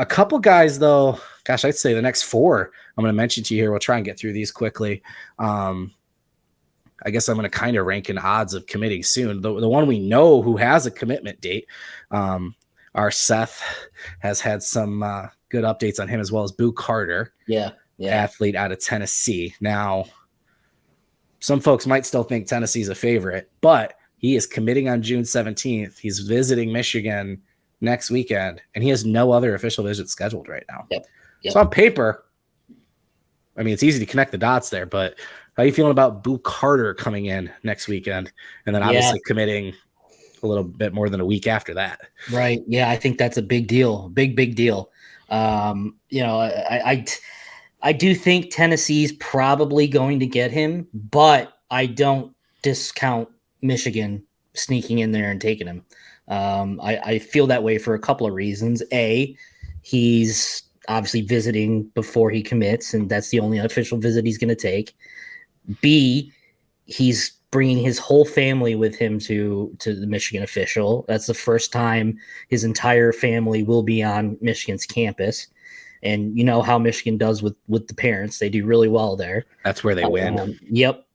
A couple guys, though, gosh, I'd say the next four I'm going to mention to you here. We'll try and get through these quickly. I guess I'm going to kind of rank in odds of committing soon. The one we know who has a commitment date, our Seth has had some good updates on him, as well as Boo Carter, athlete out of Tennessee. Now, some folks might still think Tennessee's a favorite, but he is committing on June 17th. He's visiting Michigan next weekend, and he has no other official visits scheduled right now. Yep. So on paper, I mean, it's easy to connect the dots there, but how are you feeling about Boo Carter coming in next weekend and then obviously committing a little bit more than a week after that? Right. Yeah, I think that's a big deal. Big deal. I do think Tennessee's probably going to get him, but I don't discount Michigan sneaking in there and taking him. I feel that way for a couple of reasons. A, he's obviously visiting before he commits, and that's the only official visit he's going to take. B, he's bringing his whole family with him to the Michigan official. That's the first time his entire family will be on Michigan's campus. And you know how Michigan does with the parents. They do really well there. That's where they win. Yep.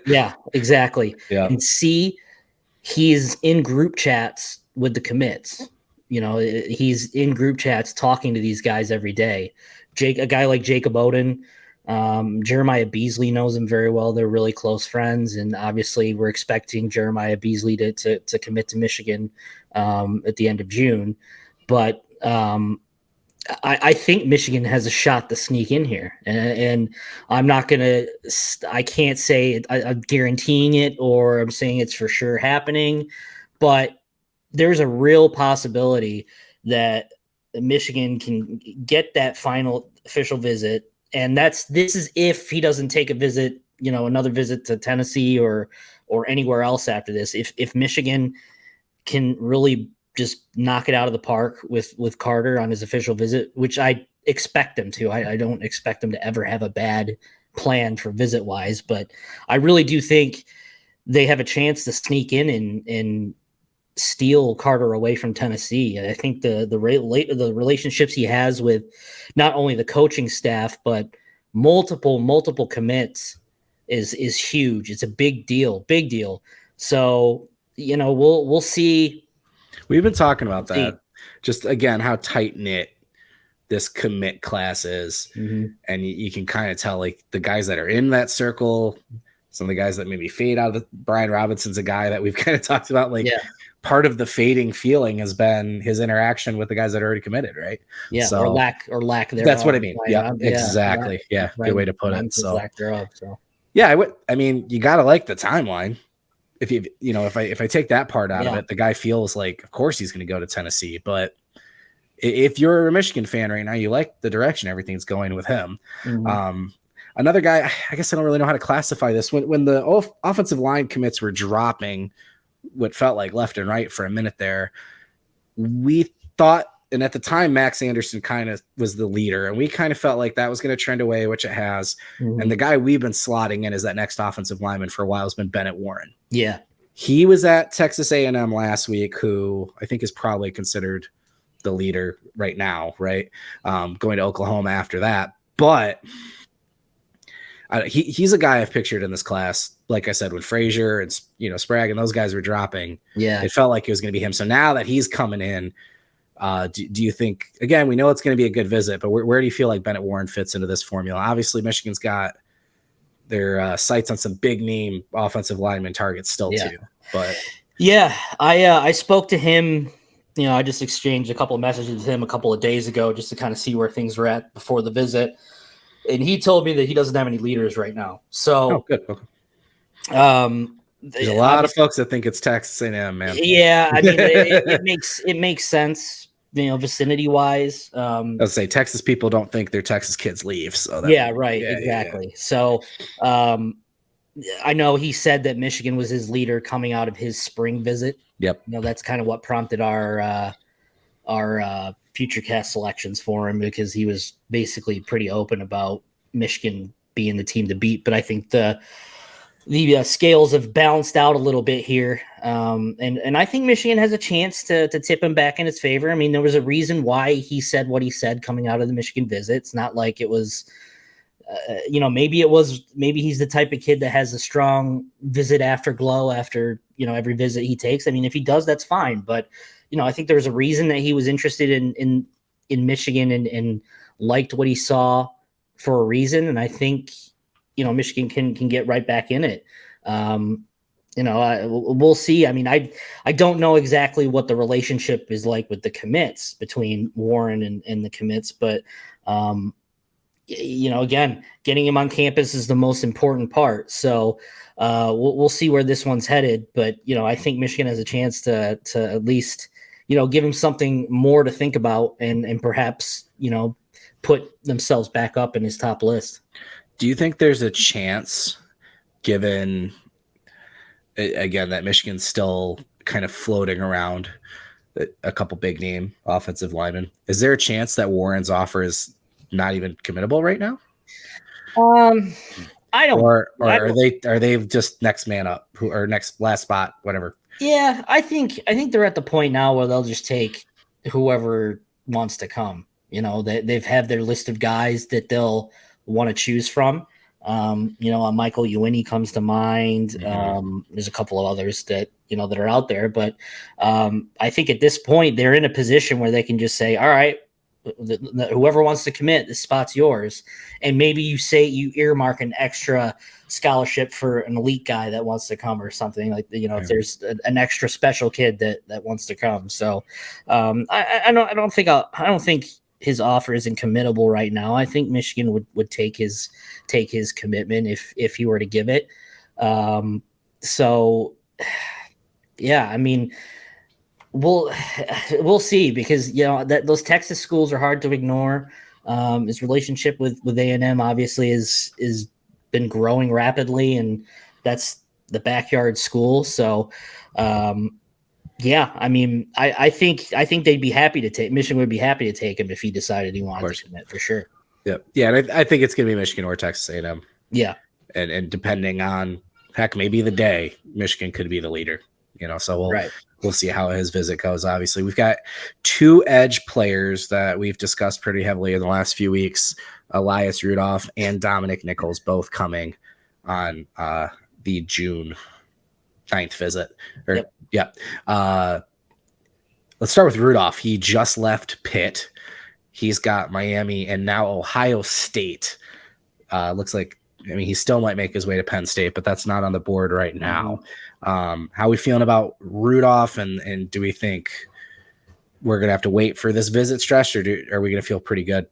Yeah, exactly. Yeah. And C, he's in group chats with the commits. You know, he's in group chats talking to these guys every day. A guy like Jacob Oden, Jeremiah Beasley knows him very well. They're really close friends, and obviously we're expecting Jeremiah Beasley to commit to Michigan at the end of June. But I think Michigan has a shot to sneak in here, and I'm not gonna. I can't say I'm guaranteeing it, or I'm saying it's for sure happening, but there's a real possibility that Michigan can get that final official visit. And this is if he doesn't take a visit, another visit to Tennessee or anywhere else after this. If Michigan can really just knock it out of the park with Carter on his official visit, which I expect him to. I don't expect him to ever have a bad plan for visit wise, but I really do think they have a chance to sneak in and steal Carter away from Tennessee. I think the relationships he has with not only the coaching staff but multiple commits is huge. It's a big deal. So we'll see. We've been talking about that. Just again, how tight knit this commit class is, and you can kind of tell like the guys that are in that circle. Some of the guys that maybe fade out of the Brian Robinson's a guy that we've kind of talked about. Part of the fading feeling has been his interaction with the guys that are already committed, right? Yeah, so, or lack thereof. That's what I mean. Yeah, exactly. Yeah, good way to put it. So lack thereof. So yeah, I mean, you gotta like the timeline. If I take that part out of it, the guy feels like, of course, he's going to go to Tennessee. But if you're a Michigan fan right now, you like the direction everything's going with him. Another guy, I guess I don't really know how to classify this. When the offensive line commits were dropping what felt like left and right for a minute there, we thought, and at the time, Max Anderson kind of was the leader, and we kind of felt like that was going to trend away, which it has. And the guy we've been slotting in as that next offensive lineman for a while has been Bennett Warren. Yeah. He was at Texas A&M last week, who I think is probably considered the leader right now, right? Going to Oklahoma after that. But he's a guy I've pictured in this class. Like I said, when Frazier and Sprague and those guys were dropping, it felt like it was going to be him. So now that he's coming in, do you think, again, we know it's going to be a good visit, but where do you feel like Bennett Warren fits into this formula? Obviously, Michigan's got their sights on some big name offensive lineman targets still too. But I spoke to him. I just exchanged a couple of messages with him a couple of days ago just to kind of see where things were at before the visit. And he told me that he doesn't have any leaders right now. So good. Okay. There's a lot of folks that think it's Texas A&M, man. Yeah, I mean, it makes sense, vicinity wise. I'd say Texas people don't think their Texas kids leave. So exactly. Yeah. So I know he said that Michigan was his leader coming out of his spring visit. Yep. That's kind of what prompted our future cast selections for him, because he was basically pretty open about Michigan being the team to beat. But I think the the scales have balanced out a little bit here. And I think Michigan has a chance to tip him back in its favor. I mean, there was a reason why he said what he said coming out of the Michigan visit. It's not like it was, maybe he's the type of kid that has a strong visit afterglow after, every visit he takes. I mean, if he does, that's fine. But, I think there was a reason that he was interested in Michigan and liked what he saw for a reason. And I think, Michigan can get right back in it. We'll see. I mean, I don't know exactly what the relationship is like with the commits between Warren and the commits, but, again, getting him on campus is the most important part. So we'll see where this one's headed. But, I think Michigan has a chance to at least, give him something more to think about and perhaps, put themselves back up in his top list. Do you think there's a chance, given, again, that Michigan's still kind of floating around a couple big name offensive linemen, is there a chance that Warren's offer is not even committable right now? I don't. Or are they just next man up, or last spot, whatever? Yeah, I think they're at the point now where they'll just take whoever wants to come. They've had their list of guys that they'll want to choose from. Michael Ewing comes to mind. There's a couple of others that that are out there, but I think at this point they're in a position where they can just say, all right, whoever wants to commit, this spot's yours. And maybe you earmark an extra scholarship for an elite guy that wants to come or something like, if there's an extra special kid that wants to come. So I don't think his offer isn't committable right now. I think Michigan would take his commitment if he were to give it. So yeah, I mean, we'll see, because that those Texas schools are hard to ignore. His relationship with A&M obviously is been growing rapidly, and that's the backyard school. So yeah, I mean, I think they'd be happy to take Michigan would be happy to take him if he decided he wanted to commit, for sure. Yeah, and I think it's gonna be Michigan or Texas A&M. Yeah, and depending on, heck, maybe the day, Michigan could be the leader. So we'll see how his visit goes. Obviously, we've got two edge players that we've discussed pretty heavily in the last few weeks: Elias Rudolph and Dominic Nichols, both coming on the June 9th visit. Let's start with Rudolph. He just left Pitt. He's got Miami and now Ohio State. Looks like, he still might make his way to Penn State, but that's not on the board right now. How are we feeling about Rudolph, and do we think we're going to have to wait for this visit stretch, or are we going to feel pretty good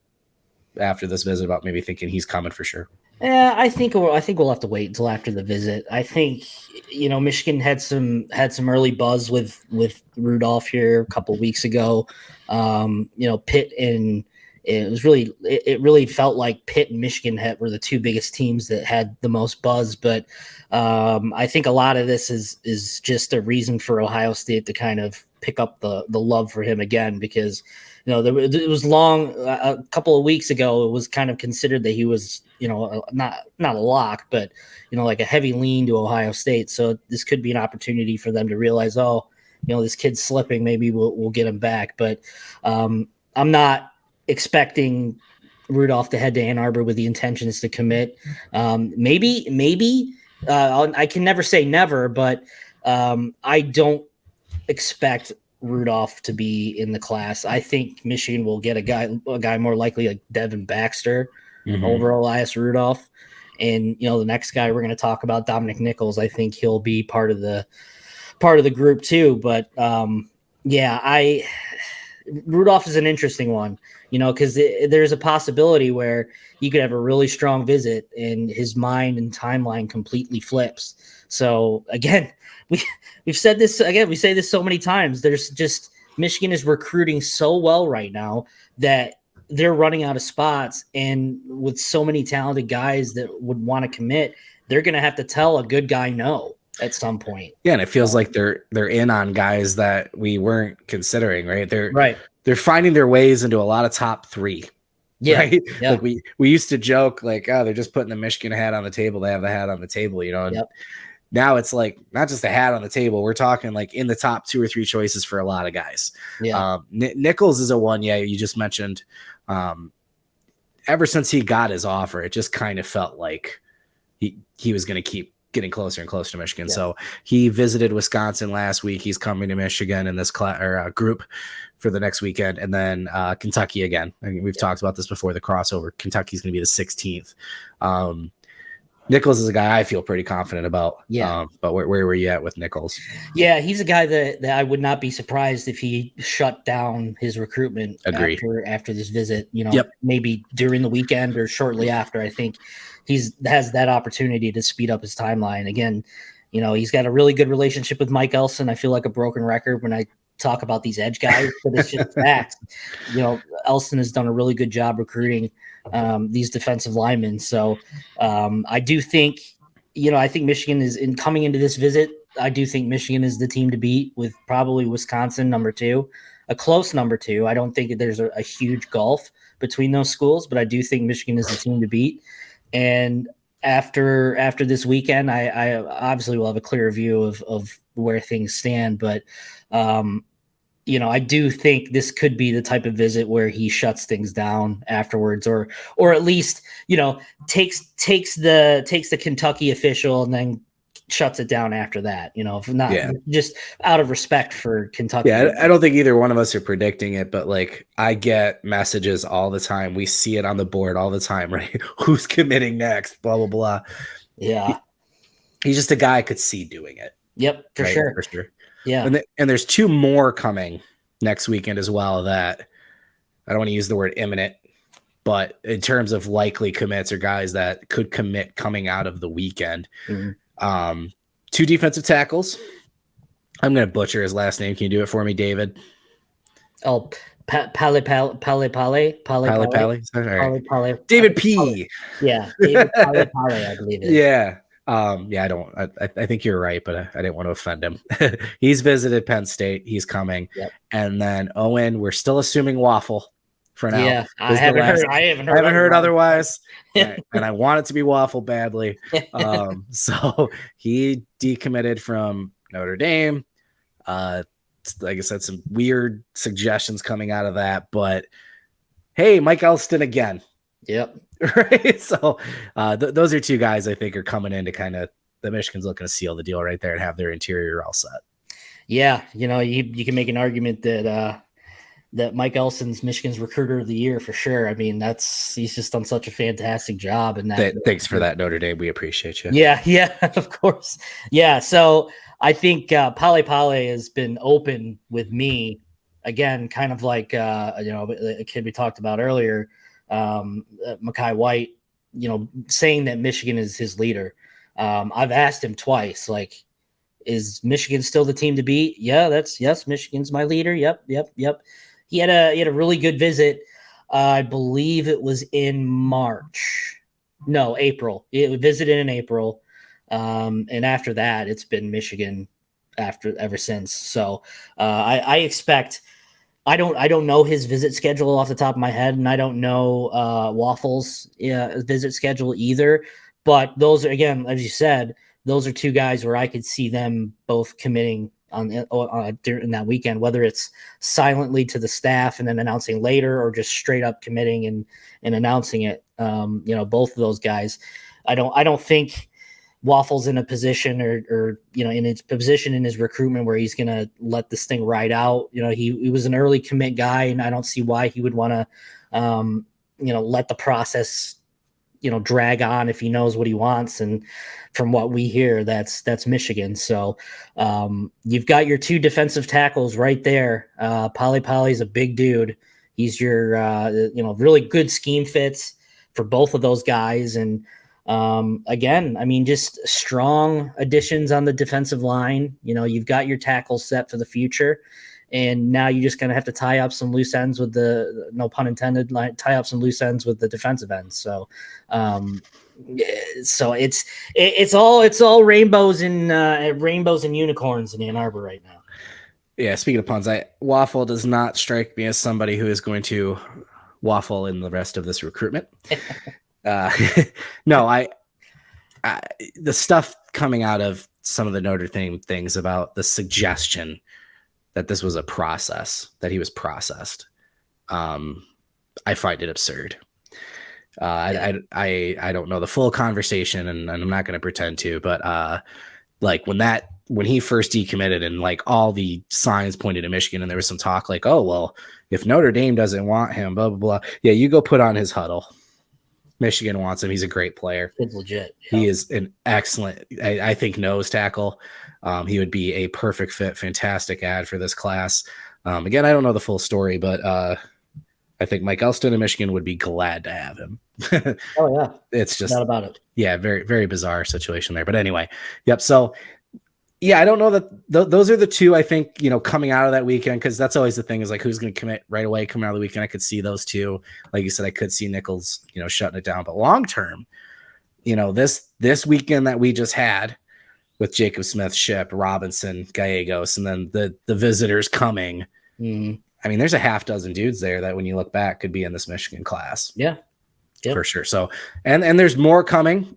after this visit about maybe thinking he's coming for sure? Yeah, I think we'll have to wait until after the visit. I think Michigan had some early buzz with Rudolph here a couple of weeks ago. Pitt and it really felt like Pitt and Michigan were the two biggest teams that had the most buzz. But I think a lot of this is just a reason for Ohio State to kind of pick up the love for him again, because it was long a couple of weeks ago. It was kind of considered that he was not a lock, but like a heavy lean to Ohio State. So this could be an opportunity for them to realize, this kid's slipping. Maybe we'll get him back. But I'm not expecting Rudolph to head to Ann Arbor with the intentions to commit. Maybe I can never say never, but I don't expect Rudolph to be in the class. I think Michigan will get a guy more likely like Devin Baxter over Elias Rudolph. And the next guy we're going to talk about, Dominic Nichols, I think he'll be part of the group too. But Rudolph is an interesting one, because there's a possibility where you could have a really strong visit and his mind and timeline completely flips. So again, we've said this again. We say this so many times. There's just Michigan is recruiting so well right now that they're running out of spots, and with so many talented guys that would want to commit, they're going to have to tell a good guy no at some point. Yeah, and it feels like they're in on guys that we weren't considering, right? They're finding their ways into a lot of top three. Yeah. Right. Yeah. Like we used to joke like, oh, they're just putting the Michigan hat on the table. They have the hat on the table, you know. And now it's like not just a hat on the table. We're talking like in the top 2 or 3 choices for a lot of guys. Yeah. Nichols is a one. Yeah, you just mentioned. Ever since he got his offer, it just kind of felt like he was going to keep getting closer and closer to Michigan. Yeah. So he visited Wisconsin last week. He's coming to Michigan in this group for the next weekend, and then Kentucky again. I mean, we've talked about this before. The crossover. Kentucky's going to be the 16th. Nichols is a guy I feel pretty confident about. Yeah. But where were you at with Nichols? Yeah, he's a guy that I would not be surprised if he shut down his recruitment after this visit, you know, maybe during the weekend or shortly after. I think has that opportunity to speed up his timeline. Again, you know, he's got a really good relationship with Mike Elson. I feel like a broken record when I talk about these edge guys, but it's just facts. You know, Elson has done a really good job recruiting these defensive linemen. So I do think, you know, I think Michigan is coming into this visit. I do think Michigan is the team to beat, with probably Wisconsin number 2, a close number 2. I don't think there's a huge gulf between those schools, but I do think Michigan is the team to beat. And after this weekend, I obviously will have a clear view of where things stand, but you know, I do think this could be the type of visit where he shuts things down afterwards, or at least, you know, takes the Kentucky official and then shuts it down after that, you know, if not just out of respect for Kentucky. Yeah, I don't think either one of us are predicting it, but like I get messages all the time. We see it on the board all the time, right? Who's committing next? Blah, blah, blah. Yeah. He's just a guy I could see doing it. Yep, for sure. Yeah. And there's 2 more coming next weekend as well that I don't want to use the word imminent, but in terms of likely commits or guys that could commit coming out of the weekend. 2 defensive tackles. I'm going to butcher his last name. Can you do it for me, David? Oh, Pale. David P. Yeah, David Pale, I believe it is. Yeah. I think you're right, but I didn't want to offend him. He's visited Penn State. He's coming. Yep. And then Owen, we're still assuming Waffle for now. Yeah, I haven't heard otherwise. And I want it to be Waffle badly. So he decommitted from Notre Dame. Like I said, some weird suggestions coming out of that, but hey, Mike Elston again. Yep. Right. So those are 2 guys I think are coming in to kind of, the Michigan's looking to seal the deal right there and have their interior all set. Yeah. You know, you can make an argument that Mike Elson's Michigan's recruiter of the year for sure. I mean, he's just done such a fantastic job. And thanks for that, Notre Dame. We appreciate you. Yeah, of course. Yeah. So I think Pale has been open with me again, kind of like you know, a kid we talked about earlier, Mekhi White, you know, saying that Michigan is his leader. I've asked him twice, like, is Michigan still the team to beat? Yeah, yes. Michigan's my leader. Yep. He had a really good visit. I believe it was in April. It visited in April. And after that, it's been Michigan ever since. So I expect. I don't know his visit schedule off the top of my head, and I don't know Waffle's visit schedule either. But those are, again, as you said, those are 2 guys where I could see them both committing during that weekend, whether it's silently to the staff and then announcing later, or just straight up committing and announcing it. You know, both of those guys. I don't think Waffle's in a position or you know, in his position in his recruitment where he's going to let this thing ride out. You know, he was an early commit guy, and I don't see why he would want to, you know, let the process, you know, drag on if he knows what he wants. And from what we hear, that's Michigan. So you've got your 2 defensive tackles right there. Pale is a big dude. He's your, you know, really good scheme fits for both of those guys. And again, I mean, just strong additions on the defensive line. You know, you've got your tackles set for the future, and now you're just going to have to tie up some loose ends with no pun intended, tie up some loose ends with the defensive ends. So, so it's all rainbows and unicorns in Ann Arbor right now. Yeah. Speaking of puns, Waffle does not strike me as somebody who is going to waffle in the rest of this recruitment. No, the stuff coming out of some of the Notre Dame things about the suggestion that this was a process, that he was processed. I find it absurd. I don't know the full conversation, and I'm not going to pretend to, but like when he first decommitted and like all the signs pointed to Michigan, and there was some talk like, oh, well, if Notre Dame doesn't want him, blah, blah, blah. Yeah, you go put on his huddle. Michigan wants him. He's a great player. It's legit. Yeah. He is an excellent, I think, nose tackle. He would be a perfect fit, fantastic ad for this class. Again, I don't know the full story, but I think Mike Elston in Michigan would be glad to have him. Oh, yeah. It's just not about it. Yeah, very, very bizarre situation there. But anyway, yep. So, yeah, I don't know that those are the two, I think, coming out of that weekend, because that's always the thing is like who's going to commit right away coming out of the weekend. I could see those two. Like you said, I could see Nichols, shutting it down. But long term, this weekend that we just had with Jacob Smith, Shipp, Robinson, Gallegos, and then the visitors coming. Mm-hmm. I mean, there's a half dozen dudes there that when you look back could be in this Michigan class. Yeah. Yep. For sure. So, and there's more coming,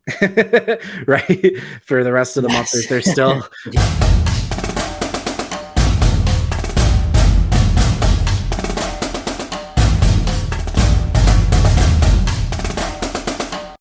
right? For the rest of the month. There's still